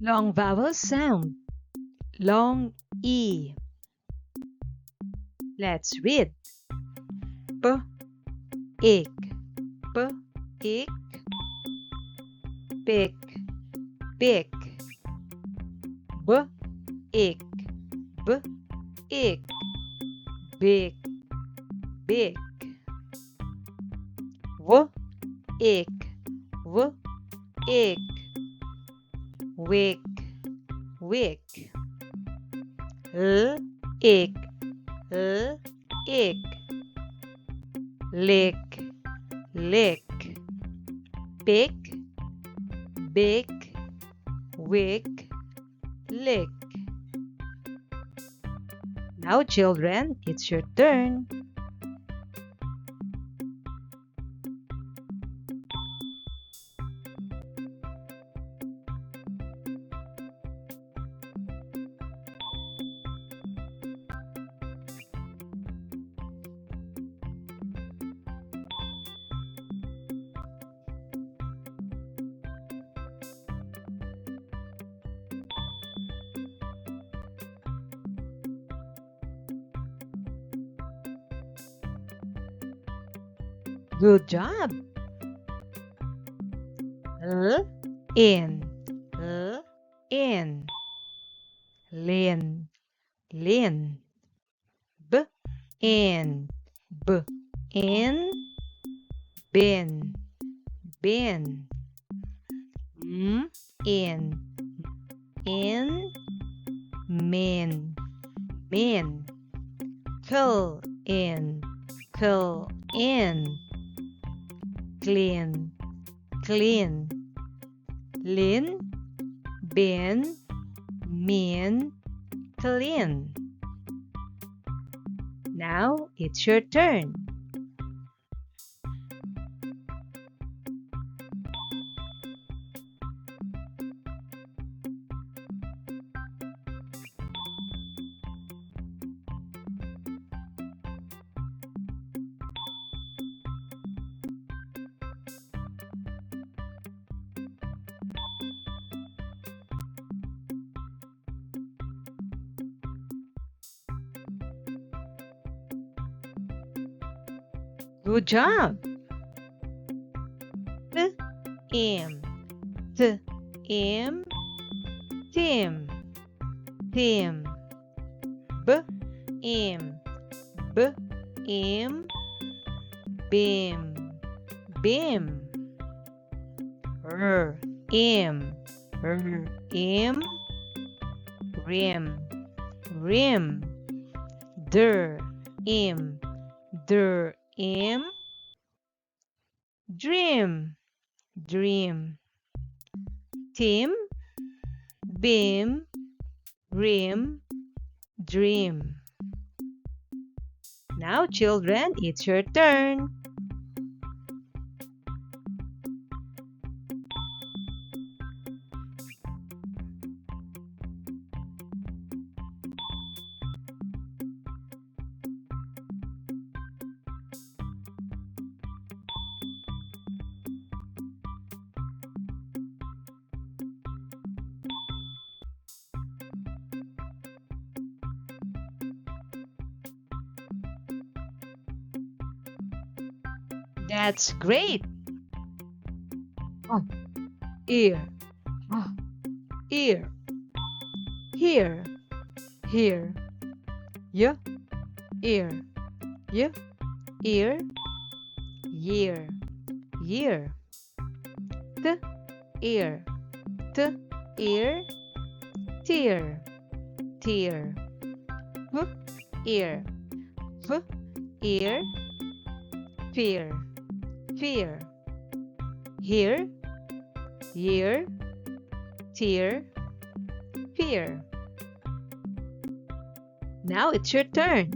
Long vowel sound. Long E. Let's read. P, ik, p, ik, pick, pick. B, ik, b, ik, big, big. W, ik, w, ik, wig, wig. L, ik, l, ik, lick, lick. Pick, big, wig, lick. Now, children, it's your turn. Good job. L, in, l, in. Lin, lin. B, in, b, in. Bin, bin. M, in, min, min. Curl in, clean, clean. Lin, bin, min, clean. Now it's your turn. Good job. T, im, t, im, tim, tim. B, im, b, im, bim, bim. R, im, rim, rim. Der, im, dream, dream. Tim, bim, rim, dream. Now, children, it's your turn. That's great. Oh, ear, oh, ear, here, here. Yeah, ear, yeah, ear, year, year. T, ear, t, ear, tear, tear. F, ear, f, ear, fear, fear. Here, year, tear, fear. Now it's your turn.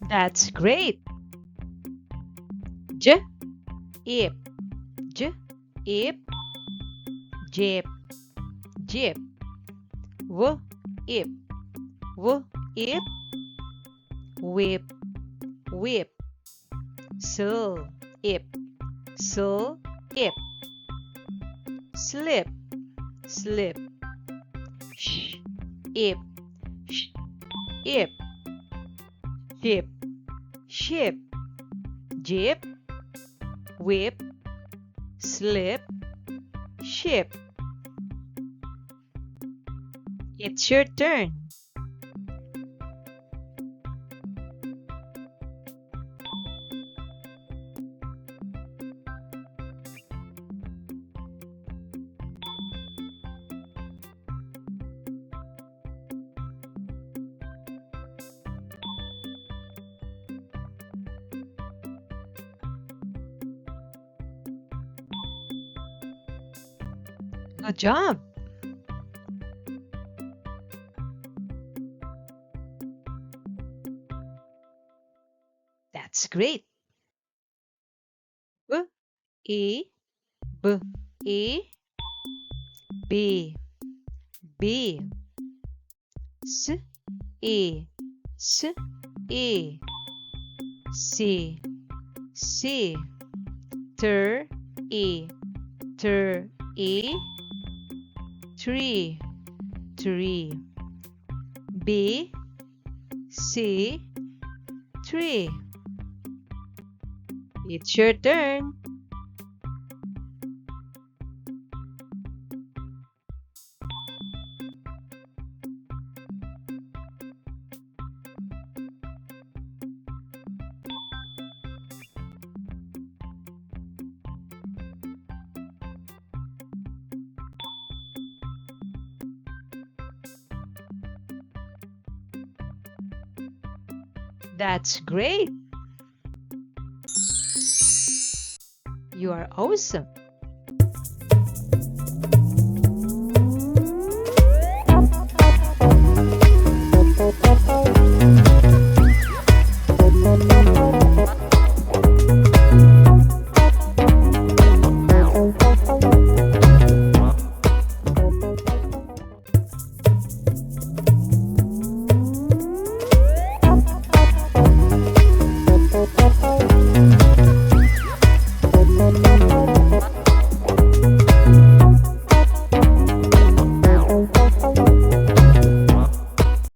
That's great. J, ip, j, ip, jip, jip. W, ip, w, ip, whip, whip. So, ip, so, ip. Slip, slip. Sh, ip, sh, ip. Ship, ship. Jip, whip, slip, ship. It's your turn. Good job. That's great. B, E, B, E, B, B. S, E, S, E. C, C. Ter, E, ter, E. Tree, tree. B, C, tree. It's your turn. That's great. You are awesome.